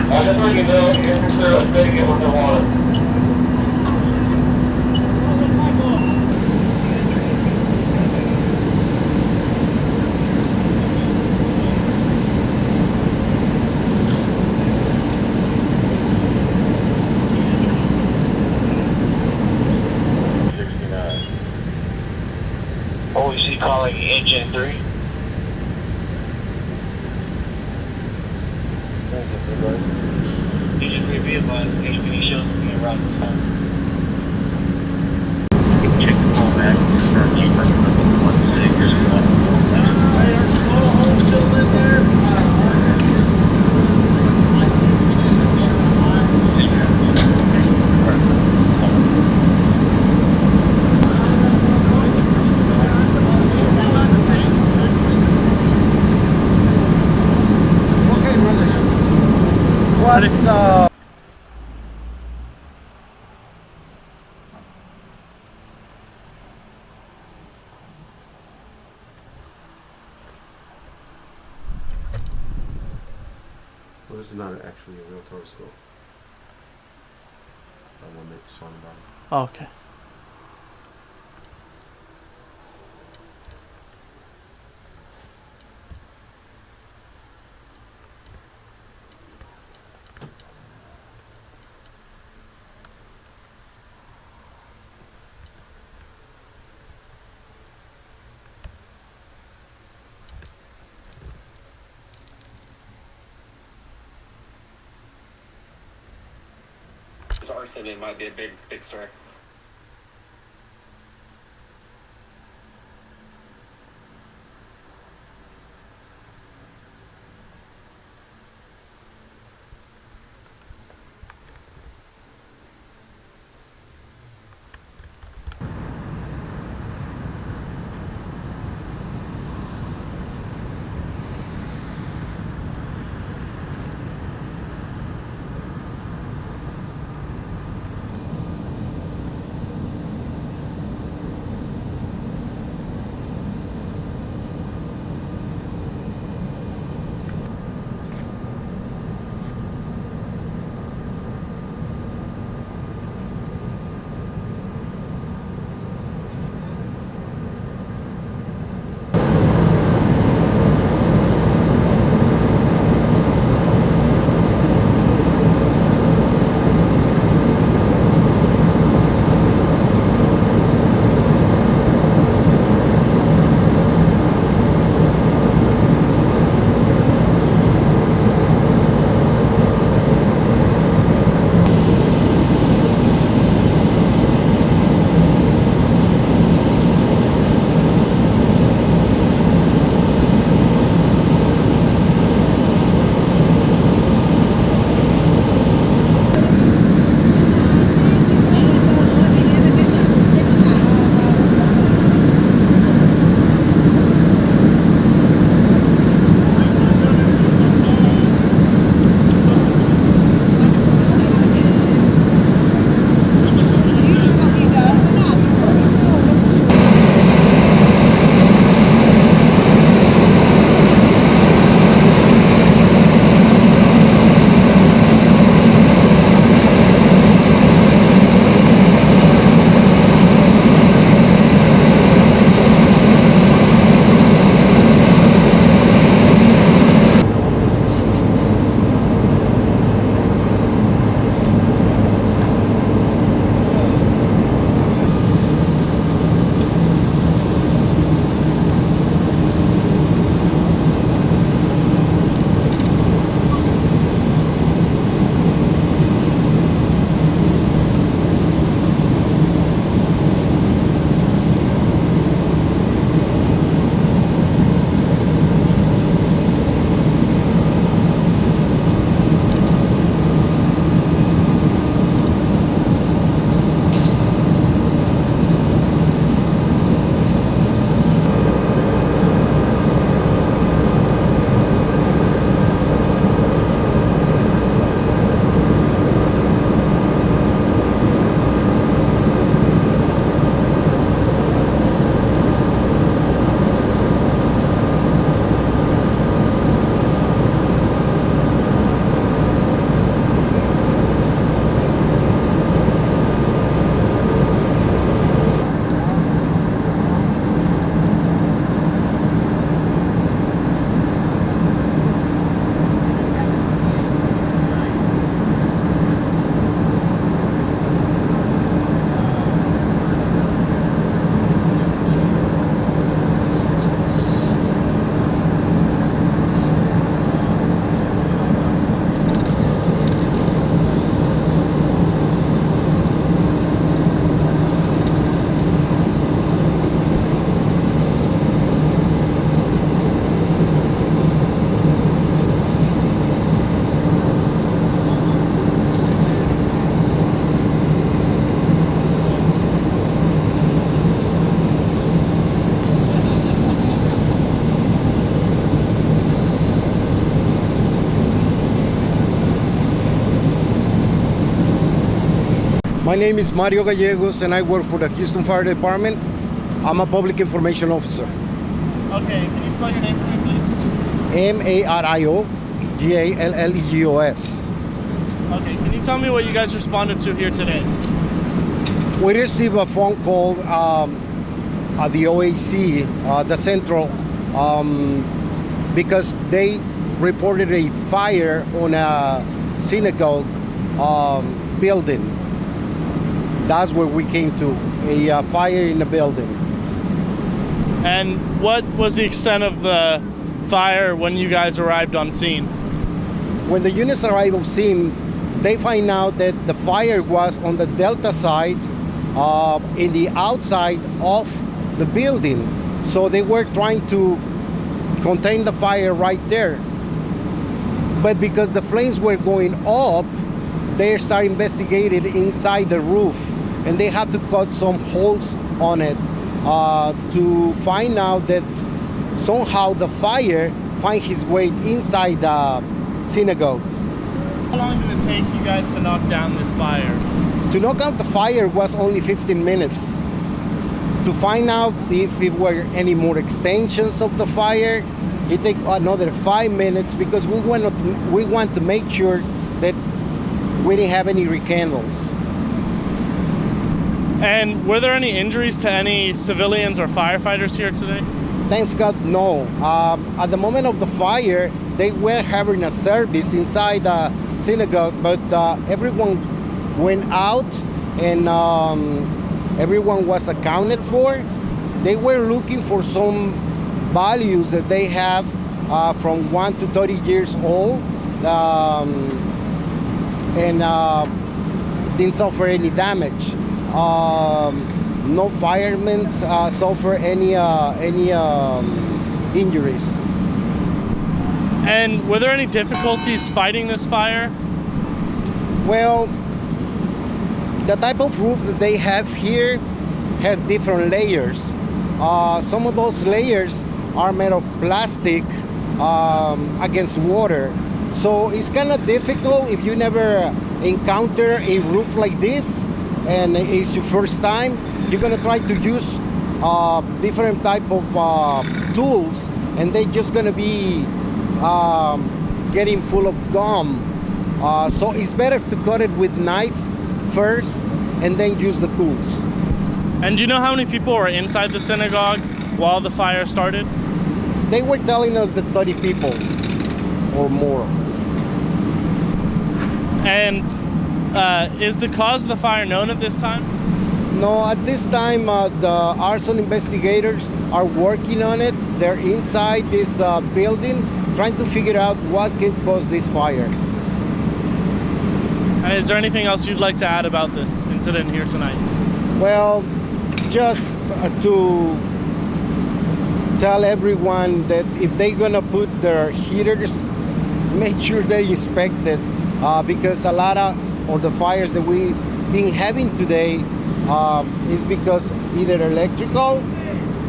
Just let you know, if you're big with the water. OEC calling engine 3. Engine 3 be advised, HPD shows me around the time. Check the phone back, keep us level 16, there's one. Still in there? What the? Well, this is not actually a real Torah school. I want to make this one about it. Oh, okay. Arson, it might be a big story. My name is Mario Gallegos, and I work for the Houston Fire Department. I'm a public information officer. Okay, can you spell your name for me, please? Mario Gallegos. Okay, can you tell me what you guys responded to here today? We received a phone call at the OAC, the Central, because they reported a fire on a synagogue building. That's where we came to, a fire in the building. And what was the extent of the fire when you guys arrived on scene? When the units arrived on scene, they find out that the fire was on the delta sides, in the outside of the building. So they were trying to contain the fire right there. But because the flames were going up, they started investigating inside the roof, and they had to cut some holes on it to find out that somehow the fire find his way inside the synagogue. How long did it take you guys to knock down this fire? To knock out the fire was only 15 minutes. To find out if there were any more extensions of the fire, it took another 5 minutes, because we want to make sure that we didn't have any rekindles. And were there any injuries to any civilians or firefighters here today? Thanks God, no. At the moment of the fire, they were having a service inside the synagogue, but everyone went out, and everyone was accounted for. They were looking for some values that they have from 1 to 30 years old, and didn't suffer any damage. No firemen suffer any injuries. And were there any difficulties fighting this fire? Well, the type of roof that they have here had different layers. Some of those layers are made of plastic against water. So it's kind of difficult if you never encounter a roof like this and it's your first time. You're gonna try to use different type of tools, and they're just gonna be getting full of gum. So it's better to cut it with knife first and then use the tools. And do you know how many people were inside the synagogue while the fire started? They were telling us that 30 people or more. And is the cause of the fire known at this time? No, at this time, the arson investigators are working on it. They're inside this building trying to figure out what could cause this fire. And is there anything else you'd like to add about this incident here tonight? Well, just to tell everyone that if they're gonna put their heaters, make sure they're inspected, because a lot of the fires that we've been having today is because either electrical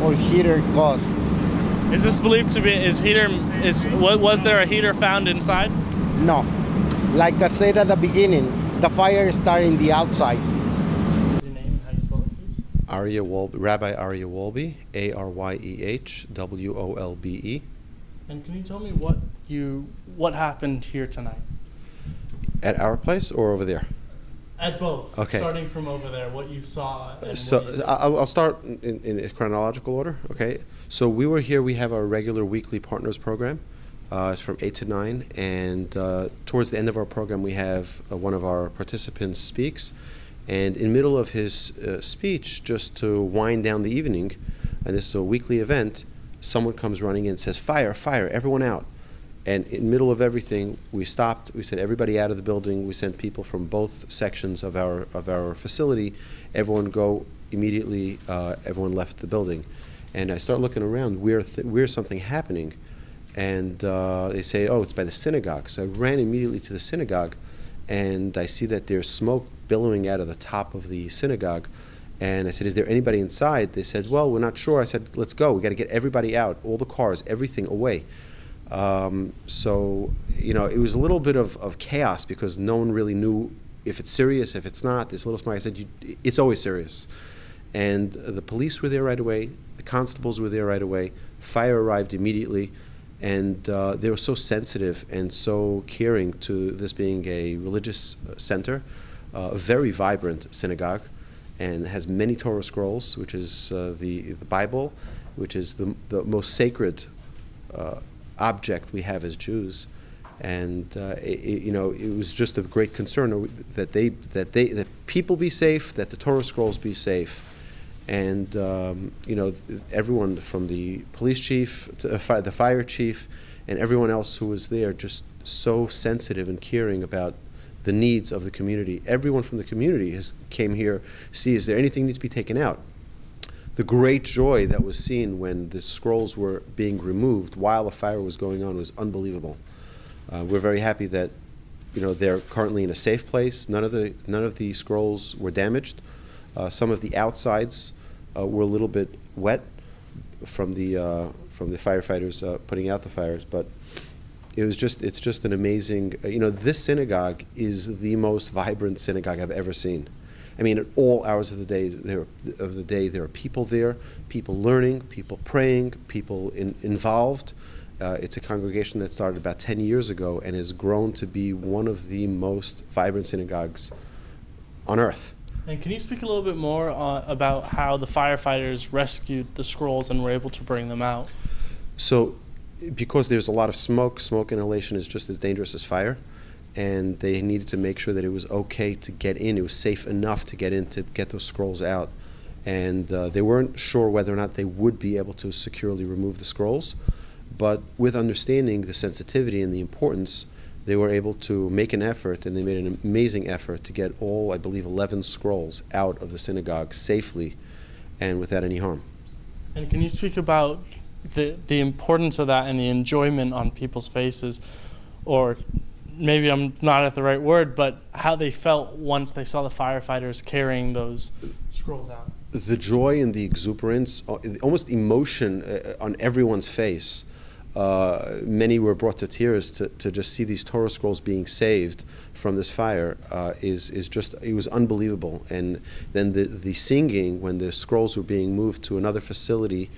or heater caused. Is this believed to be, was there a heater found inside? No. Like I said at the beginning, the fire started in the outside. Your name, how you spell it, please? Rabbi Aryeh Wolbe, Aryehwolbe. And can you tell me what happened here tonight? At our place or over there? At both. Okay. Starting from over there, what you saw. And So what you... I'll start in chronological order, okay? So we were here, we have our regular weekly partners program. It's from 8 to 9, and towards the end of our program we have one of our participants speaks, and in the middle of his speech, just to wind down the evening, and this is a weekly event, someone comes running in and says, "Fire, fire, everyone out." And in the middle of everything, we stopped, we said, "Everybody out of the building." We sent people from both sections of our facility. Everyone go immediately, everyone left the building. And I start looking around, where's something happening? And they say, "Oh, it's by the synagogue." So I ran immediately to the synagogue, and I see that there's smoke billowing out of the top of the synagogue. And I said, "Is there anybody inside?" They said, "Well, we're not sure." I said, "Let's go. We got to get everybody out, all the cars, everything away." So, it was a little bit of chaos because no one really knew if it's serious, if it's not, this little smile. I said, it's always serious. And the police were there right away. The constables were there right away. Fire arrived immediately. And they were so sensitive and so caring to this being a religious center, a very vibrant synagogue, and has many Torah scrolls, which is the Bible, which is the most sacred object we have as Jews. And it was just a great concern that people be safe, that the Torah scrolls be safe. And everyone from the police chief to the fire chief and everyone else who was there, just so sensitive and caring about the needs of the community. Everyone from the community came here to see, is there anything that needs to be taken out? The great joy that was seen when the scrolls were being removed while the fire was going on was unbelievable. We're very happy that they're currently in a safe place. None of the scrolls were damaged. Some of the outsides were a little bit wet from the firefighters putting out the fires, but it's just an amazing. This synagogue is the most vibrant synagogue I've ever seen. I mean, at all hours of the day, there are people there, people learning, people praying, people involved. It's a congregation that started about 10 years ago and has grown to be one of the most vibrant synagogues on earth. And can you speak a little bit more about how the firefighters rescued the scrolls and were able to bring them out? So, because there's a lot of smoke inhalation is just as dangerous as fire, and they needed to make sure that it was okay to get in. It was safe enough to get in to get those scrolls out. And they weren't sure whether or not they would be able to securely remove the scrolls, but with understanding the sensitivity and the importance, they were able to make an effort, and they made an amazing effort to get all, I believe, 11 scrolls out of the synagogue safely and without any harm. And can you speak about the importance of that and the enjoyment on people's faces, or maybe I'm not at the right word, but how they felt once they saw the firefighters carrying those scrolls out? The joy and the exuberance, almost emotion on everyone's face. Many were brought to tears to just see these Torah scrolls being saved from this fire. It was unbelievable. And then the singing when the scrolls were being moved to another facility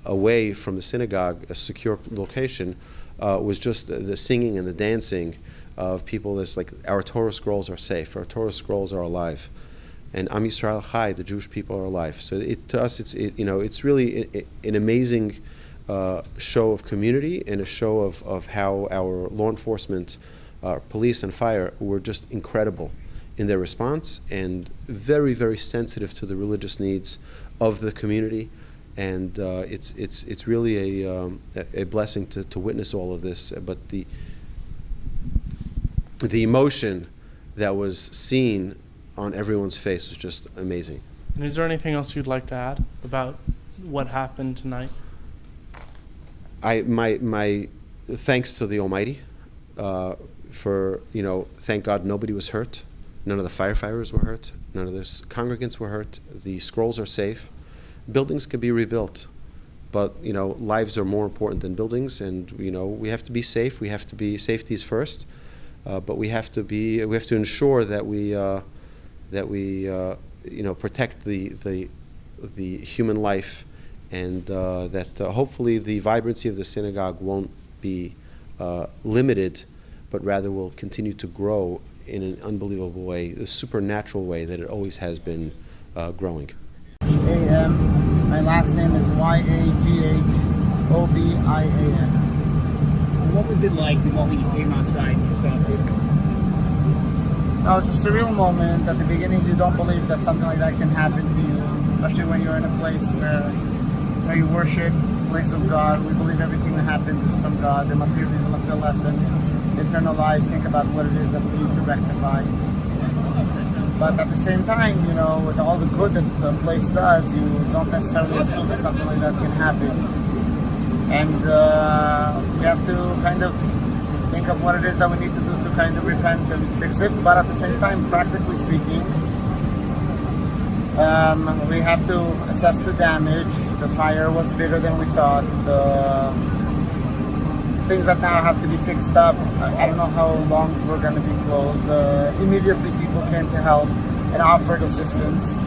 away from the synagogue, a secure location, was just the singing and the dancing of people. That's like, our Torah scrolls are safe, our Torah scrolls are alive, and Am Yisrael Chai, the Jewish people, are alive. So to us, it's really an amazing show of community and a show of how our law enforcement, police and fire were just incredible in their response and very, very sensitive to the religious needs of the community. And it's really a blessing to witness all of this. But the emotion that was seen on everyone's face was just amazing. And is there anything else you'd like to add about what happened tonight? My thanks to the Almighty for, thank God nobody was hurt. None of the firefighters were hurt. None of the congregants were hurt. The scrolls are safe. Buildings can be rebuilt, but lives are more important than buildings, and we have to be safe. We have to be, safety is first, but we have to ensure that we protect the human life, and that hopefully the vibrancy of the synagogue won't be limited, but rather will continue to grow in an unbelievable way, a supernatural way that it always has been growing. A.M. My last name is Yaghobin. What was it like the moment you came outside and you saw this? No, it's a surreal moment. At the beginning, you don't believe that something like that can happen to you, especially when you're in a place where you worship, place of God. We believe everything that happens is from God. There must be a reason, there must be a lesson. Internalize, think about what it is that we need to rectify. But at the same time, with all the good that the place does, you don't necessarily assume that something like that can happen. And we have to kind of think of what it is that we need to do to kind of repent and fix it. But at the same time, practically speaking, we have to assess the damage. The fire was bigger than we thought. The things that now have to be fixed up. I don't know how long we're going to be closed. Immediately people came to help and offered assistance.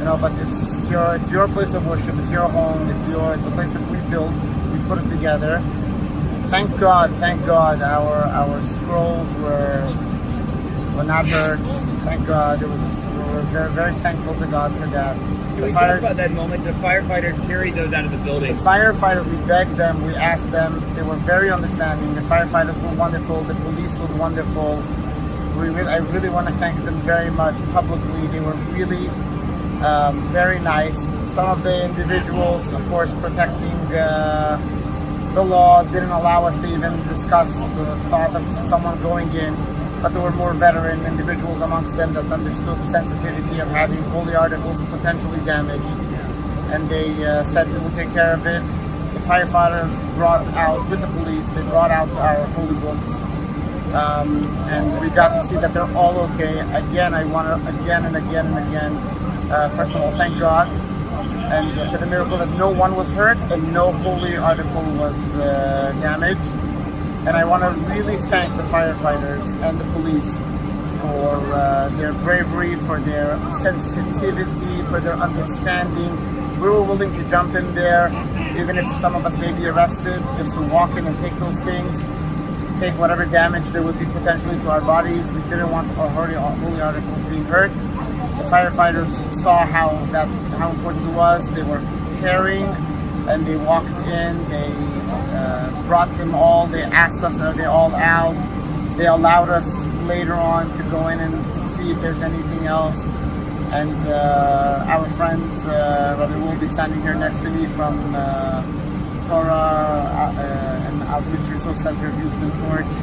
But it's your place of worship, it's your home, it's the place that we built, we put it together. Thank God, our scrolls were not hurt. Thank God, we were very, very thankful to God for that. Can we talk about that moment? The firefighters carried those out of the building. The firefighters, we begged them, we asked them, they were very understanding. The firefighters were wonderful, the police was wonderful. I really want to thank them very much publicly. They were really very nice. Some of the individuals, of course, protecting the law, didn't allow us to even discuss the thought of someone going in. But there were more veteran individuals amongst them that understood the sensitivity of having holy articles potentially damaged. And they said they will take care of it. The firefighters brought out, with the police, they brought out our holy books. And we got to see that they're all okay. Again, I want to, again and again, first of all, thank God. And for the miracle that no one was hurt and no holy article was damaged. And I want to really thank the firefighters and the police for their bravery, for their sensitivity, for their understanding. We were willing to jump in there, even if some of us may be arrested, just to walk in and take those things, take whatever damage there would be potentially to our bodies. We didn't want our holy articles being hurt. The firefighters saw how important it was. They were caring, and they walked in. They brought them all. They asked us, are they all out? They allowed us later on to go in and see if there's anything else. And our friends, Rabbi will be standing here next to me from Torah and Outreach Resource Center of Houston Torch.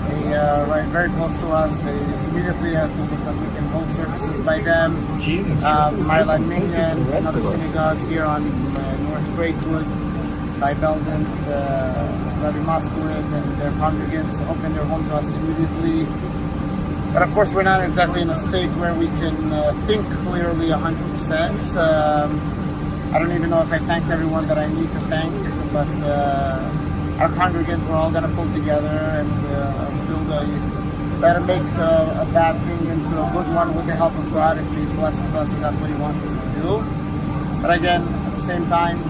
They right very close to us. They immediately told us that we can hold services by them. Marlan Minyan, another synagogue here on North Braeswood, by Belden's, Rabbi Moskowitz and their congregants opened their home to us immediately. But of course, we're not exactly in a state where we can think clearly 100%. I don't even know if I thanked everyone that I need to thank, but our congregants were all going to pull together and better make a bad thing into a good one with the help of God if He blesses us and that's what He wants us to do. But again, at the same time,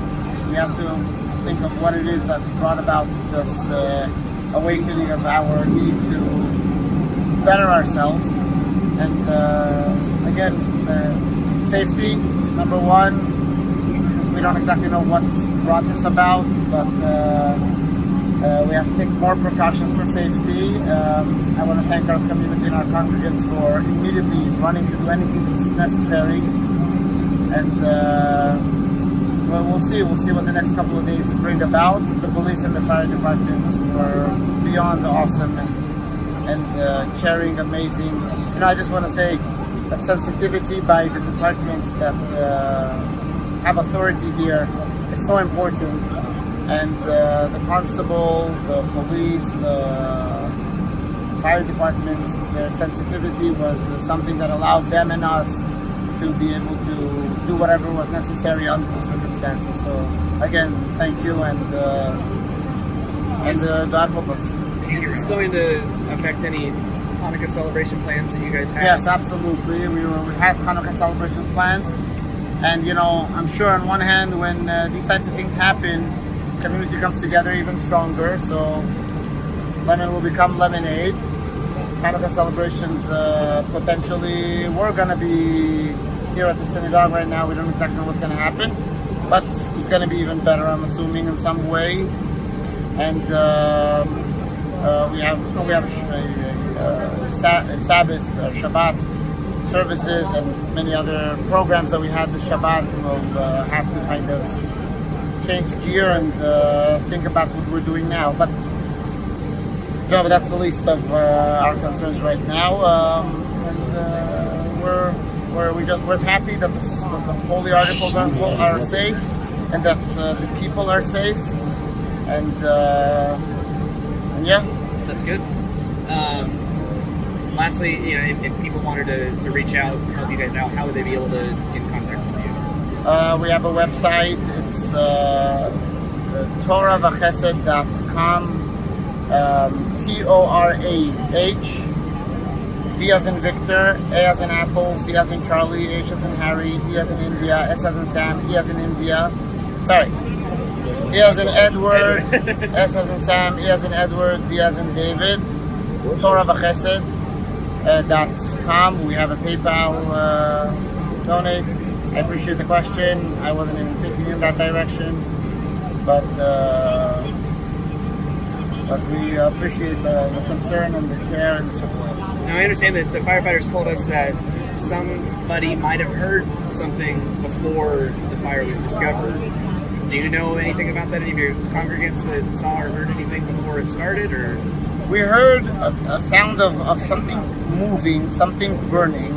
we have to think of what it is that brought about this awakening of our need to better ourselves. And again, safety, number one. We don't exactly know what brought this about, but we have to take more precautions for safety. I want to thank our community and our congregants for immediately running to do anything that's necessary. And well, we'll see what the next couple of days bring about. The police and the fire departments were beyond awesome and caring, amazing. I just want to say that sensitivity by the departments that have authority here is so important. And the constable, the police, the fire departments, their sensitivity was something that allowed them and us to be able to do whatever was necessary under the circumstances. So again, thank you, and God help us. Is this going to affect any Hanukkah celebration plans that you guys have? Yes, absolutely. We have Hanukkah celebrations plans, and I'm sure on one hand, when these types of things happen, community comes together even stronger. So lemon will become lemonade. Hanukkah celebrations potentially, we're gonna be here at the synagogue right now. We don't exactly know what's gonna happen, but it's gonna be even better, I'm assuming, in some way. And we have Sabbath, Shabbat services, and many other programs that we had this Shabbat. We'll have to kind of change gear and think about what we're doing now. But but that's the least of our concerns right now. And we're happy that the holy articles are safe, and that the people are safe, and yeah, that's good. Lastly, if people wanted to reach out, help you guys out, how would they be able to get in contact with you? We have a website. It's torahvachesed.com. Torah, V as in Victor, A as in Apple, C as in Charlie, H as in Harry, E as in India, S as in Sam, E as in India. Sorry. E as in Edward, S as in Sam, E as in Edward, D as in David. Torah Vachesed .com. We have a PayPal donate. I appreciate the question. I wasn't even thinking in that direction, but we appreciate the concern and the care and the support. Now, I understand that the firefighters told us that somebody might have heard something before the fire was discovered. Do you know anything about that? Any of your congregants that saw or heard anything before it started? Or We heard a sound of something moving, something burning.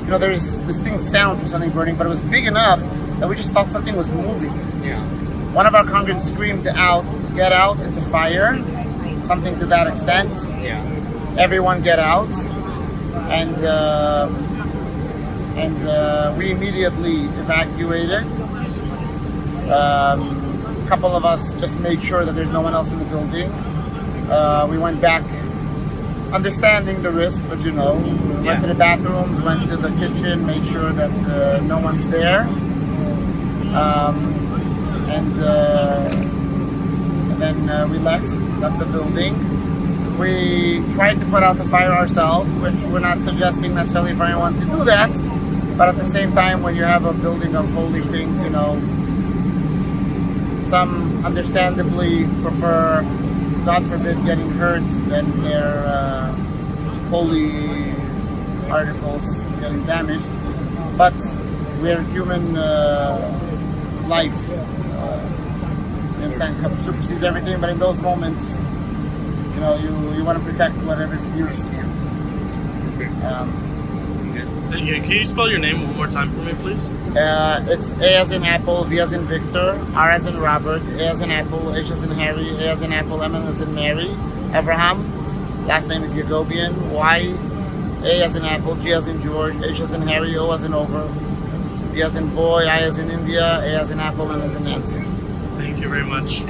You know, there's this thing sound for something burning, but it was big enough that we just thought something was moving. yeah, One of our congregants screamed out, "Get out, it's a fire." Something to that extent. yeah, Everyone get out. And we immediately evacuated. A couple of us just made sure that there's no one else in the building. We went back understanding the risk, but we went to the bathrooms, went to the kitchen, made sure that no one's there. And then we left the building. We tried to put out the fire ourselves, which we're not suggesting necessarily for anyone to do that, but at the same time, when you have a building of holy things, some understandably prefer, God forbid, getting hurt than their holy articles getting damaged. But we're human life. You understand, supersedes everything, but in those moments, you want to protect whatever's dearest to you. Can you spell your name one more time for me, please? It's A as in Apple, V as in Victor, R as in Robert, A as in Apple, H as in Harry, A as in Apple, M as in Mary, Abraham. Last name is Yagobian, Y, A as in Apple, G as in George, H as in Harry, O as in Over, B as in Boy, I as in India, A as in Apple, N as in Nancy. Thank you very much.